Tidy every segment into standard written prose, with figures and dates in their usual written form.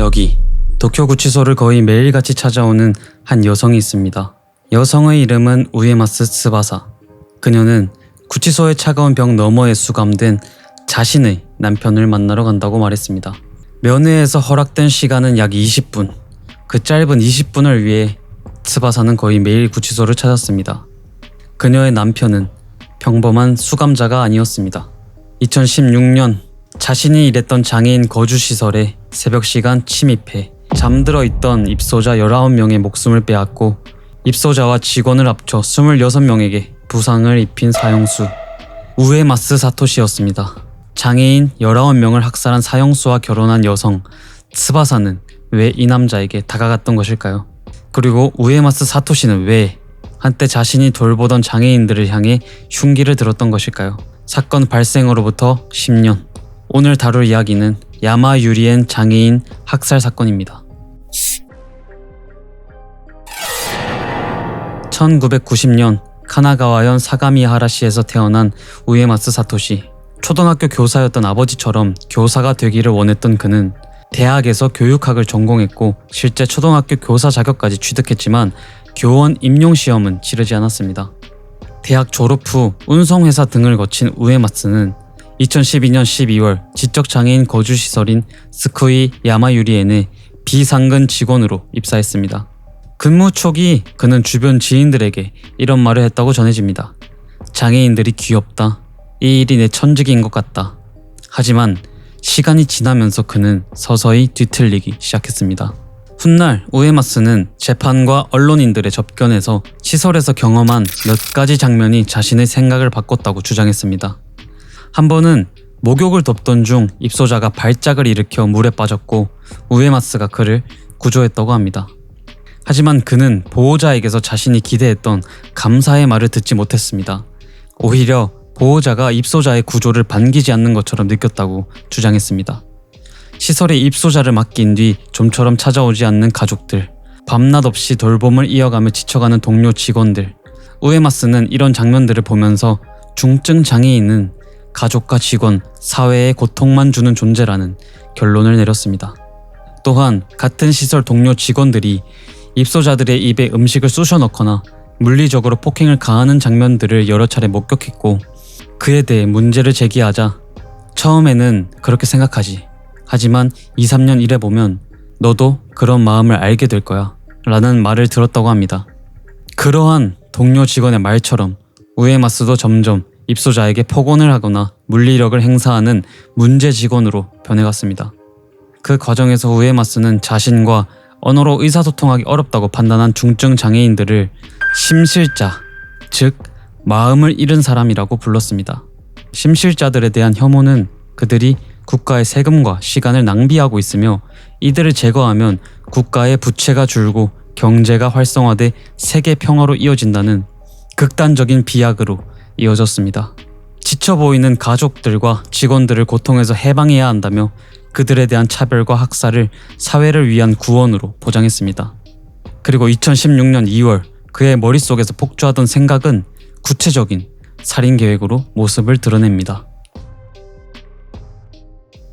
여기 도쿄구치소를 거의 매일같이 찾아오는 한 여성이 있습니다. 여성의 이름은 우에마스 츠바사. 그녀는 구치소의 차가운 벽 너머에 수감된 자신의 남편을 만나러 간다고 말했습니다. 면회에서 허락된 시간은 약 20분. 그 짧은 20분을 위해 츠바사는 거의 매일 구치소를 찾았습니다. 그녀의 남편은 평범한 수감자가 아니었습니다. 2016년 자신이 일했던 장애인 거주시설에 새벽 시간 침입해 잠들어 있던 입소자 19명의 목숨을 빼앗고 입소자와 직원을 합쳐 26명에게 부상을 입힌 사형수 우에마스 사토시였습니다. 장애인 19명을 학살한 사형수와 결혼한 여성 츠바사는 왜 이 남자에게 다가갔던 것일까요? 그리고 우에마스 사토시는 왜 한때 자신이 돌보던 장애인들을 향해 흉기를 들었던 것일까요? 사건 발생으로부터 10년. 오늘 다룰 이야기는 야마 유리엔 장애인 학살 사건입니다. 1990년 카나가와현 사가미하라시에서 태어난 우에마스 사토시. 초등학교 교사였던 아버지처럼 교사가 되기를 원했던 그는 대학에서 교육학을 전공했고 실제 초등학교 교사 자격까지 취득했지만 교원 임용시험은 치르지 않았습니다. 대학 졸업 후 운송회사 등을 거친 우에마스는 2012년 12월 지적장애인 거주시설인 스쿠이 야마유리엔에 비상근 직원으로 입사했습니다. 근무 초기 그는 주변 지인들에게 이런 말을 했다고 전해집니다. 장애인들이 귀엽다. 이 일이 내 천직인 것 같다. 하지만 시간이 지나면서 그는 서서히 뒤틀리기 시작했습니다. 훗날 우에마스는 재판과 언론인들의 접견에서 시설에서 경험한 몇 가지 장면이 자신의 생각을 바꿨다고 주장했습니다. 한 번은 목욕을 돕던 중 입소자가 발작을 일으켜 물에 빠졌고 우에마스가 그를 구조했다고 합니다. 하지만 그는 보호자에게서 자신이 기대했던 감사의 말을 듣지 못했습니다. 오히려 보호자가 입소자의 구조를 반기지 않는 것처럼 느꼈다고 주장했습니다. 시설에 입소자를 맡긴 뒤 좀처럼 찾아오지 않는 가족들, 밤낮 없이 돌봄을 이어가며 지쳐가는 동료 직원들. 우에마스는 이런 장면들을 보면서 중증 장애인은 가족과 직원, 사회에 고통만 주는 존재라는 결론을 내렸습니다. 또한 같은 시설 동료 직원들이 입소자들의 입에 음식을 쑤셔 넣거나 물리적으로 폭행을 가하는 장면들을 여러 차례 목격했고 그에 대해 문제를 제기하자 처음에는 그렇게 생각하지. 하지만 2, 3년 일해보면 너도 그런 마음을 알게 될 거야 라는 말을 들었다고 합니다. 그러한 동료 직원의 말처럼 우에마스도 점점 입소자에게 폭언을 하거나 물리력을 행사하는 문제 직원으로 변해갔습니다. 그 과정에서 우에마스는 자신과 언어로 의사소통하기 어렵다고 판단한 중증 장애인들을 심실자, 즉 마음을 잃은 사람이라고 불렀습니다. 심실자들에 대한 혐오는 그들이 국가의 세금과 시간을 낭비하고 있으며 이들을 제거하면 국가의 부채가 줄고 경제가 활성화돼 세계 평화로 이어진다는 극단적인 비약으로 이어졌습니다. 지쳐 보이는 가족들과 직원들을 고통에서 해방해야 한다며 그들에 대한 차별과 학살을 사회를 위한 구원으로 포장했습니다. 그리고 2016년 2월 그의 머릿속에서 폭주하던 생각은 구체적인 살인 계획으로 모습을 드러냅니다.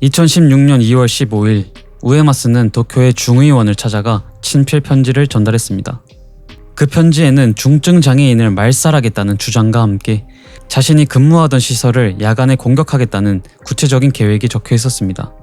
2016년 2월 15일 우에마스는 도쿄의 중의원을 찾아가 친필 편지를 전달했습니다. 그 편지에는 중증 장애인을 말살하겠다는 주장과 함께 자신이 근무하던 시설을 야간에 공격하겠다는 구체적인 계획이 적혀 있었습니다.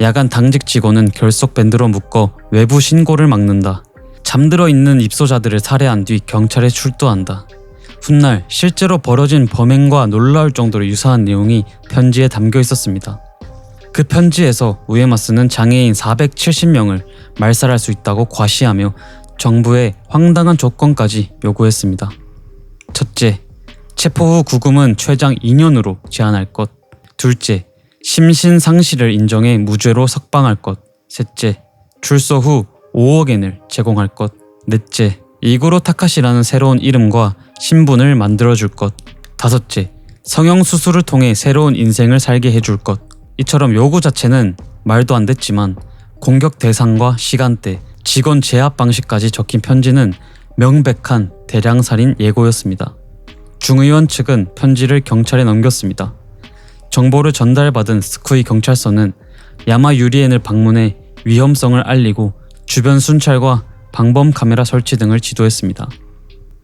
야간 당직 직원은 결속 밴드로 묶어 외부 신고를 막는다. 잠들어 있는 입소자들을 살해한 뒤 경찰에 출두한다. 훗날 실제로 벌어진 범행과 놀라울 정도로 유사한 내용이 편지에 담겨 있었습니다. 그 편지에서 우에마스는 장애인 470명을 말살할 수 있다고 과시하며 정부에 황당한 조건까지 요구했습니다. 첫째, 체포 후 구금은 최장 2년으로 제한할 것. 둘째, 심신상실을 인정해 무죄로 석방할 것. 셋째, 출소 후 5억엔을 제공할 것. 넷째, 이구로 타카시라는 새로운 이름과 신분을 만들어줄 것. 다섯째, 성형수술을 통해 새로운 인생을 살게 해줄 것. 이처럼 요구 자체는 말도 안 됐지만 공격 대상과 시간대, 직원 제압 방식까지 적힌 편지는 명백한 대량살인 예고였습니다. 중의원 측은 편지를 경찰에 넘겼습니다. 정보를 전달받은 스쿠이 경찰서는 야마 유리엔을 방문해 위험성을 알리고 주변 순찰과 방범 카메라 설치 등을 지도했습니다.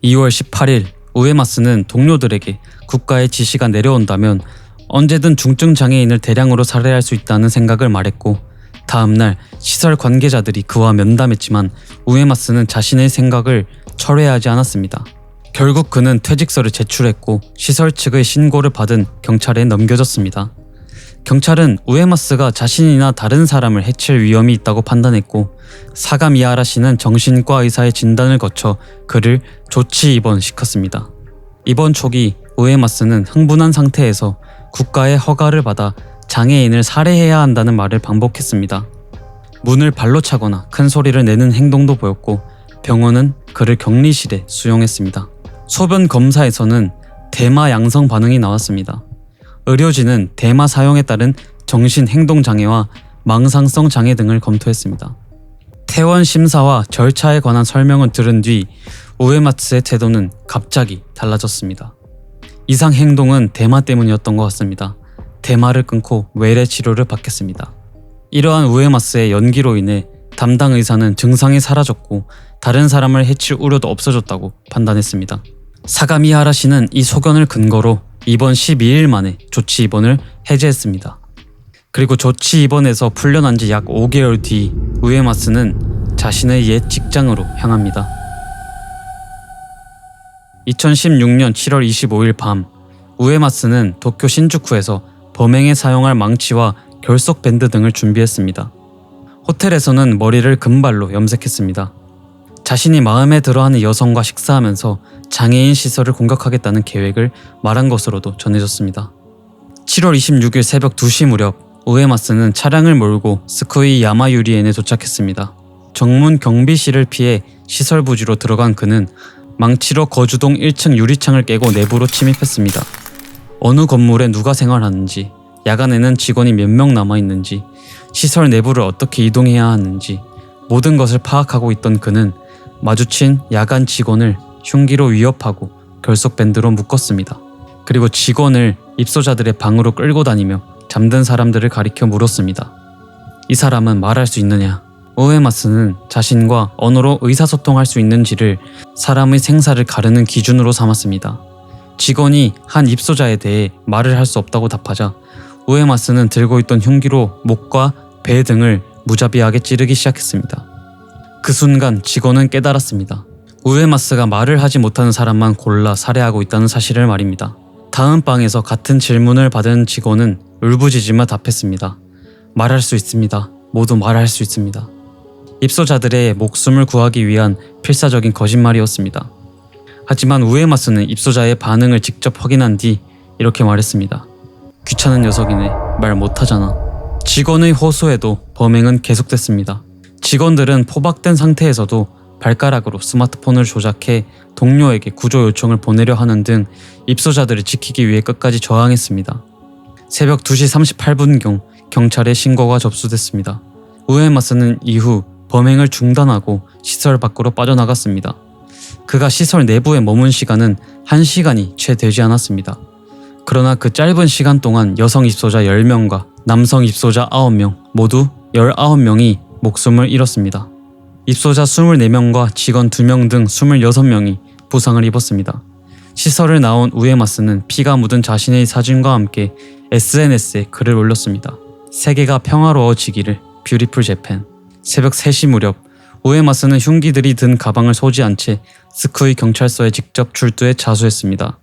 2월 18일 우에마스는 동료들에게 국가의 지시가 내려온다면 언제든 중증 장애인을 대량으로 살해할 수 있다는 생각을 말했고, 다음날 시설 관계자들이 그와 면담했지만 우에마스는 자신의 생각을 철회하지 않았습니다. 결국 그는 퇴직서를 제출했고 시설 측의 신고를 받은 경찰에 넘겨졌습니다. 경찰은 우에마스가 자신이나 다른 사람을 해칠 위험이 있다고 판단했고, 사가미하라 씨는 정신과 의사의 진단을 거쳐 그를 조치 입원시켰습니다. 입원 초기 우에마스는 흥분한 상태에서 국가의 허가를 받아 장애인을 살해해야 한다는 말을 반복했습니다. 문을 발로 차거나 큰 소리를 내는 행동도 보였고, 병원은 그를 격리실에 수용했습니다. 소변 검사에서는 대마 양성 반응이 나왔습니다. 의료진은 대마 사용에 따른 정신행동장애와 망상성 장애 등을 검토했습니다. 퇴원 심사와 절차에 관한 설명을 들은 뒤 우에마츠의 태도는 갑자기 달라졌습니다. 이상 행동은 대마 때문이었던 것 같습니다. 대마를 끊고 외래 치료를 받겠습니다. 이러한 우에마스의 연기로 인해 담당 의사는 증상이 사라졌고 다른 사람을 해칠 우려도 없어졌다고 판단했습니다. 사가미하라 씨는 이 소견을 근거로 입원 12일 만에 조치 입원을 해제했습니다. 그리고 조치 입원에서 풀려난 지 약 5개월 뒤 우에마스는 자신의 옛 직장으로 향합니다. 2016년 7월 25일 밤, 우에마스는 도쿄 신주쿠에서 범행에 사용할 망치와 결속 밴드 등을 준비했습니다. 호텔에서는 머리를 금발로 염색했습니다. 자신이 마음에 들어하는 여성과 식사하면서 장애인 시설을 공격하겠다는 계획을 말한 것으로도 전해졌습니다. 7월 26일 새벽 2시 무렵 우에마스는 차량을 몰고 스쿠이 야마유리엔에 도착했습니다. 정문 경비실을 피해 시설 부지로 들어간 그는 망치로 거주동 1층 유리창을 깨고 내부로 침입했습니다. 어느 건물에 누가 생활하는지, 야간에는 직원이 몇 명 남아있는지, 시설 내부를 어떻게 이동해야 하는지 모든 것을 파악하고 있던 그는 마주친 야간 직원을 흉기로 위협하고 결속밴드로 묶었습니다. 그리고 직원을 입소자들의 방으로 끌고 다니며 잠든 사람들을 가리켜 물었습니다. 이 사람은 말할 수 있느냐? 우에마스는 자신과 언어로 의사소통할 수 있는지를 사람의 생사를 가르는 기준으로 삼았습니다. 직원이 한 입소자에 대해 말을 할 수 없다고 답하자 우에마스는 들고 있던 흉기로 목과 배 등을 무자비하게 찌르기 시작했습니다. 그 순간 직원은 깨달았습니다. 우에마스가 말을 하지 못하는 사람만 골라 살해하고 있다는 사실을 말입니다. 다음 방에서 같은 질문을 받은 직원은 울부짖으며 답했습니다. 말할 수 있습니다. 모두 말할 수 있습니다. 입소자들의 목숨을 구하기 위한 필사적인 거짓말이었습니다. 하지만 우에마스는 입소자의 반응을 직접 확인한 뒤 이렇게 말했습니다. 귀찮은 녀석이네. 말 못하잖아. 직원의 호소에도 범행은 계속됐습니다. 직원들은 포박된 상태에서도 발가락으로 스마트폰을 조작해 동료에게 구조 요청을 보내려 하는 등 입소자들을 지키기 위해 끝까지 저항했습니다. 새벽 2시 38분경 경찰에 신고가 접수됐습니다. 우에마스는 이후 범행을 중단하고 시설 밖으로 빠져나갔습니다. 그가 시설 내부에 머문 시간은 1시간이 채 되지 않았습니다. 그러나 그 짧은 시간 동안 여성 입소자 10명과 남성 입소자 9명, 모두 19명이 목숨을 잃었습니다. 입소자 24명과 직원 2명 등 26명이 부상을 입었습니다. 시설을 나온 우에마스는 피가 묻은 자신의 사진과 함께 SNS에 글을 올렸습니다. 세계가 평화로워지기를, 뷰티풀 재팬. 새벽 3시 무렵 우에마스는 흉기들이 든 가방을 소지한 채 스쿠이 경찰서에 직접 출두해 자수했습니다.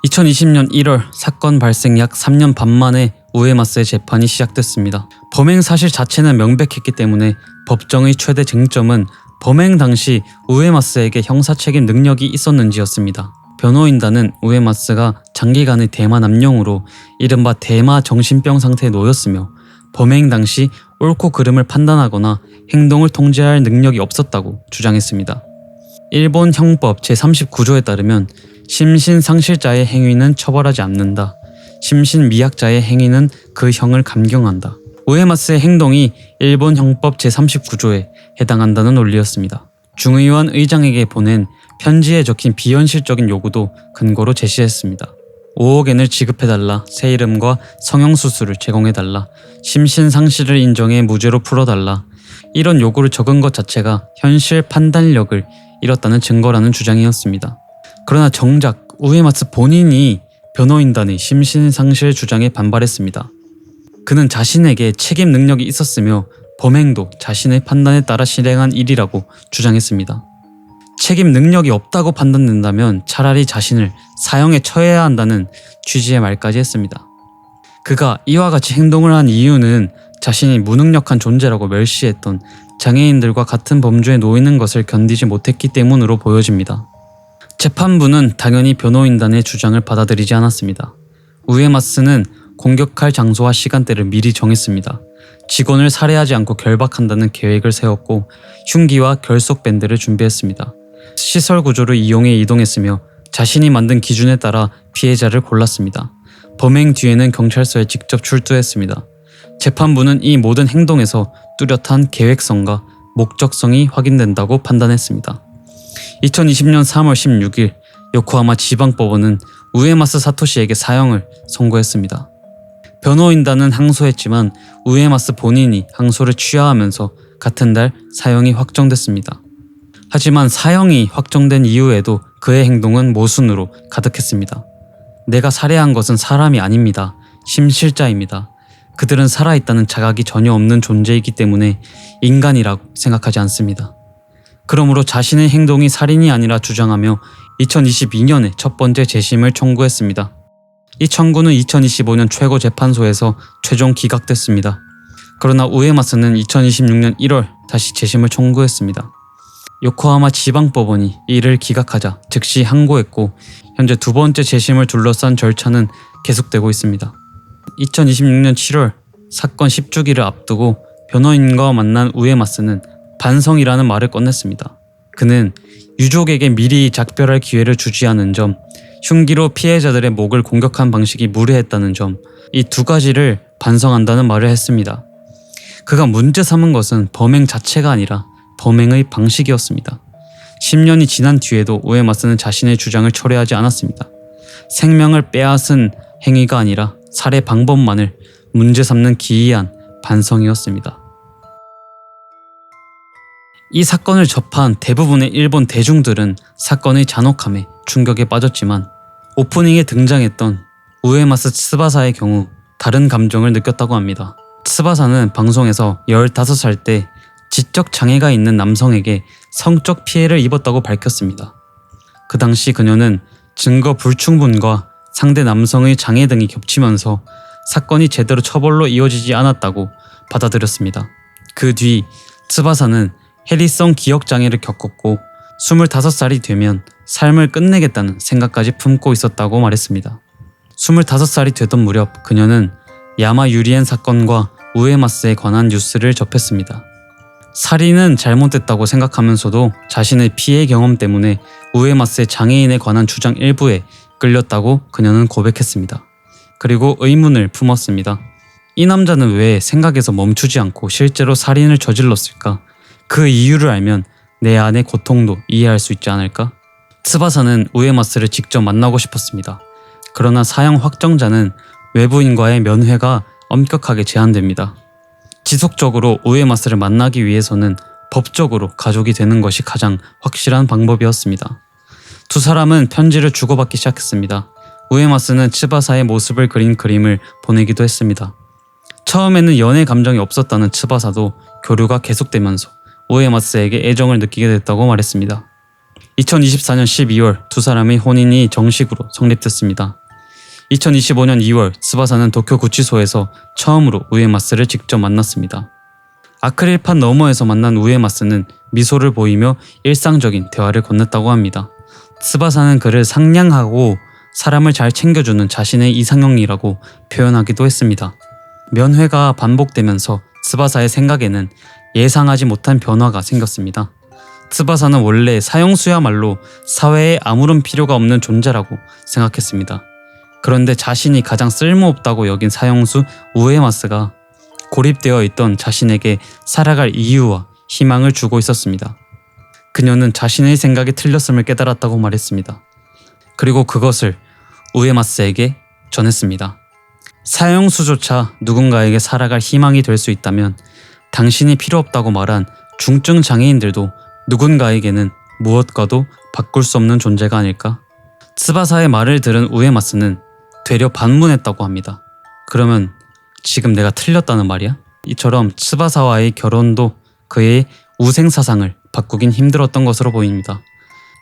2020년 1월 사건 발생 약 3년 반 만에 우에마스의 재판이 시작됐습니다. 범행 사실 자체는 명백했기 때문에 법정의 최대 쟁점은 범행 당시 우에마스에게 형사책임 능력이 있었는지였습니다. 변호인단은 우에마스가 장기간의 대마 남용으로 이른바 대마 정신병 상태에 놓였으며 범행 당시 옳고 그름을 판단하거나 행동을 통제할 능력이 없었다고 주장했습니다. 일본 형법 제39조에 따르면 심신상실자의 행위는 처벌하지 않는다. 심신미약자의 행위는 그 형을 감경한다. 우에마스의 행동이 일본 형법 제39조에 해당한다는 논리였습니다. 중의원 의장에게 보낸 편지에 적힌 비현실적인 요구도 근거로 제시했습니다. 5억엔을 지급해달라, 새 이름과 성형수술을 제공해달라, 심신상실을 인정해 무죄로 풀어달라, 이런 요구를 적은 것 자체가 현실 판단력을 잃었다는 증거라는 주장이었습니다. 그러나 정작 우에마츠 본인이 변호인단의 심신상실 주장에 반발했습니다. 그는 자신에게 책임 능력이 있었으며 범행도 자신의 판단에 따라 실행한 일이라고 주장했습니다. 책임 능력이 없다고 판단된다면 차라리 자신을 사형에 처해야 한다는 취지의 말까지 했습니다. 그가 이와 같이 행동을 한 이유는 자신이 무능력한 존재라고 멸시했던 장애인들과 같은 범주에 놓이는 것을 견디지 못했기 때문으로 보여집니다. 재판부는 당연히 변호인단의 주장을 받아들이지 않았습니다. 우에마스는 공격할 장소와 시간대를 미리 정했습니다. 직원을 살해하지 않고 결박한다는 계획을 세웠고 흉기와 결속밴드를 준비했습니다. 시설 구조를 이용해 이동했으며 자신이 만든 기준에 따라 피해자를 골랐습니다. 범행 뒤에는 경찰서에 직접 출두했습니다. 재판부는 이 모든 행동에서 뚜렷한 계획성과 목적성이 확인된다고 판단했습니다. 2020년 3월 16일 요코하마 지방법원은 우에마스 사토시에게 사형을 선고했습니다. 변호인단은 항소했지만 우에마스 본인이 항소를 취하하면서 같은 달 사형이 확정됐습니다. 하지만 사형이 확정된 이후에도 그의 행동은 모순으로 가득했습니다. 내가 살해한 것은 사람이 아닙니다. 심실자입니다. 그들은 살아있다는 자각이 전혀 없는 존재이기 때문에 인간이라고 생각하지 않습니다. 그러므로 자신의 행동이 살인이 아니라 주장하며 2022년에 첫 번째 재심을 청구했습니다. 이 청구는 2025년 최고재판소에서 최종 기각됐습니다. 그러나 우에마스는 2026년 1월 다시 재심을 청구했습니다. 요코하마 지방법원이 이를 기각하자 즉시 항고했고 현재 두 번째 재심을 둘러싼 절차는 계속되고 있습니다. 2026년 7월 사건 10주기를 앞두고 변호인과 만난 우에마스는 반성이라는 말을 꺼냈습니다. 그는 유족에게 미리 작별할 기회를 주지 않은 점, 흉기로 피해자들의 목을 공격한 방식이 무례했다는 점, 이 두 가지를 반성한다는 말을 했습니다. 그가 문제 삼은 것은 범행 자체가 아니라 범행의 방식이었습니다. 10년이 지난 뒤에도 우에마스는 자신의 주장을 철회하지 않았습니다. 생명을 빼앗은 행위가 아니라 살해 방법만을 문제 삼는 기이한 반성이었습니다. 이 사건을 접한 대부분의 일본 대중들은 사건의 잔혹함에 충격에 빠졌지만 오프닝에 등장했던 우에마스 츠바사의 경우 다른 감정을 느꼈다고 합니다. 츠바사는 방송에서 15살 때 지적 장애가 있는 남성에게 성적 피해를 입었다고 밝혔습니다. 그 당시 그녀는 증거 불충분과 상대 남성의 장애 등이 겹치면서 사건이 제대로 처벌로 이어지지 않았다고 받아들였습니다. 그 뒤 츠바사는 해리성 기억장애를 겪었고 25살이 되면 삶을 끝내겠다는 생각까지 품고 있었다고 말했습니다. 25살이 되던 무렵 그녀는 야마 유리엔 사건과 우에마스에 관한 뉴스를 접했습니다. 살인은 잘못됐다고 생각하면서도 자신의 피해 경험 때문에 우에마스의 장애인에 관한 주장 일부에 끌렸다고 그녀는 고백했습니다. 그리고 의문을 품었습니다. 이 남자는 왜 생각에서 멈추지 않고 실제로 살인을 저질렀을까? 그 이유를 알면 내 안의 고통도 이해할 수 있지 않을까? 츠바사는 우에마스를 직접 만나고 싶었습니다. 그러나 사형 확정자는 외부인과의 면회가 엄격하게 제한됩니다. 지속적으로 우에마스를 만나기 위해서는 법적으로 가족이 되는 것이 가장 확실한 방법이었습니다. 두 사람은 편지를 주고받기 시작했습니다. 우에마스는 츠바사의 모습을 그린 그림을 보내기도 했습니다. 처음에는 연애 감정이 없었다는 츠바사도 교류가 계속되면서 우에마스에게 애정을 느끼게 됐다고 말했습니다. 2024년 12월 두 사람의 혼인이 정식으로 성립됐습니다. 2025년 2월 츠바사는 도쿄 구치소에서 처음으로 우에마스를 직접 만났습니다. 아크릴판 너머에서 만난 우에마스는 미소를 보이며 일상적인 대화를 건넸다고 합니다. 츠바사는 그를 상냥하고 사람을 잘 챙겨주는 자신의 이상형이라고 표현하기도 했습니다. 면회가 반복되면서 츠바사의 생각에는 예상하지 못한 변화가 생겼습니다. 츠바사는 원래 사형수야말로 사회에 아무런 필요가 없는 존재라고 생각했습니다. 그런데 자신이 가장 쓸모없다고 여긴 사형수 우에마스가 고립되어 있던 자신에게 살아갈 이유와 희망을 주고 있었습니다. 그녀는 자신의 생각이 틀렸음을 깨달았다고 말했습니다. 그리고 그것을 우에마스에게 전했습니다. 사형수조차 누군가에게 살아갈 희망이 될 수 있다면 당신이 필요 없다고 말한 중증 장애인들도 누군가에게는 무엇과도 바꿀 수 없는 존재가 아닐까? 츠바사의 말을 들은 우에마스는 되려 반문했다고 합니다. 그러면 지금 내가 틀렸다는 말이야? 이처럼 츠바사와의 결혼도 그의 우생사상을 바꾸긴 힘들었던 것으로 보입니다.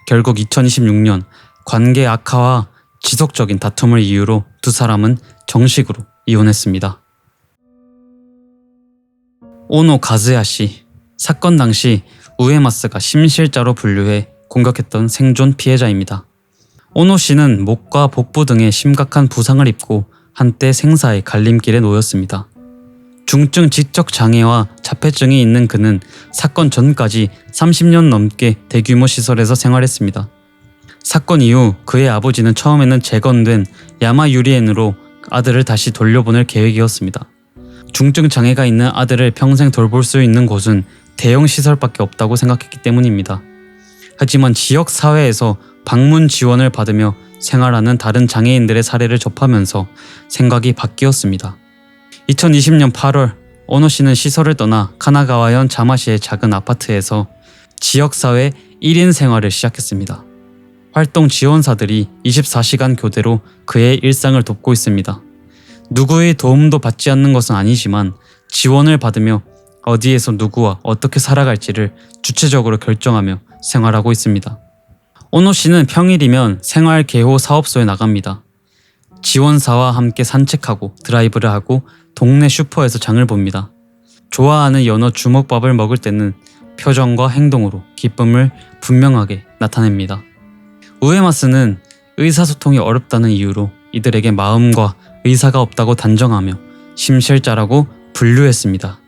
결국 2026년 관계 악화와 지속적인 다툼을 이유로 두 사람은 정식으로 이혼했습니다. 오노 가즈야씨, 사건 당시 우에마스가 심실자로 분류해 공격했던 생존 피해자입니다. 오노 씨는 목과 복부 등에 심각한 부상을 입고 한때 생사의 갈림길에 놓였습니다. 중증 지적 장애와 자폐증이 있는 그는 사건 전까지 30년 넘게 대규모 시설에서 생활했습니다. 사건 이후 그의 아버지는 처음에는 재건된 야마유리엔으로 아들을 다시 돌려보낼 계획이었습니다. 중증 장애가 있는 아들을 평생 돌볼 수 있는 곳은 대형 시설밖에 없다고 생각했기 때문입니다. 하지만 지역 사회에서 방문 지원을 받으며 생활하는 다른 장애인들의 사례를 접하면서 생각이 바뀌었습니다. 2020년 8월 오노 씨는 시설을 떠나 카나가와현 자마시의 작은 아파트에서 지역사회 1인 생활을 시작했습니다. 활동 지원사들이 24시간 교대로 그의 일상을 돕고 있습니다. 누구의 도움도 받지 않는 것은 아니지만 지원을 받으며 어디에서 누구와 어떻게 살아갈지를 주체적으로 결정하며 생활하고 있습니다. 오노 씨는 평일이면 생활개호 사업소에 나갑니다. 지원사와 함께 산책하고 드라이브를 하고 동네 슈퍼에서 장을 봅니다. 좋아하는 연어 주먹밥을 먹을 때는 표정과 행동으로 기쁨을 분명하게 나타냅니다. 우에마스는 의사소통이 어렵다는 이유로 이들에게 마음과 의사가 없다고 단정하며 심실자라고 분류했습니다.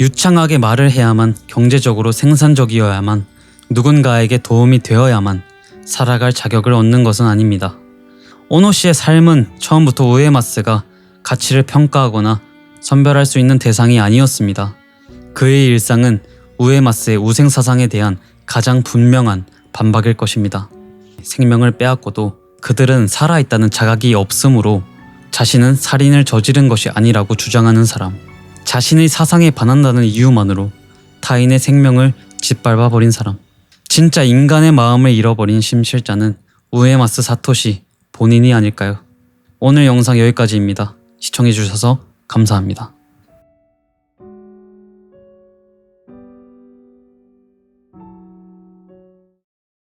유창하게 말을 해야만, 경제적으로 생산적이어야만, 누군가에게 도움이 되어야만 살아갈 자격을 얻는 것은 아닙니다. 오노 씨의 삶은 처음부터 우에마스가 가치를 평가하거나 선별할 수 있는 대상이 아니었습니다. 그의 일상은 우에마스의 우생사상에 대한 가장 분명한 반박일 것입니다. 생명을 빼앗고도 그들은 살아있다는 자각이 없으므로 자신은 살인을 저지른 것이 아니라고 주장하는 사람, 자신의 사상에 반한다는 이유만으로 타인의 생명을 짓밟아버린 사람, 진짜 인간의 마음을 잃어버린 심실자는 우에마스 사토시 본인이 아닐까요? 오늘 영상 여기까지입니다. 시청해주셔서 감사합니다.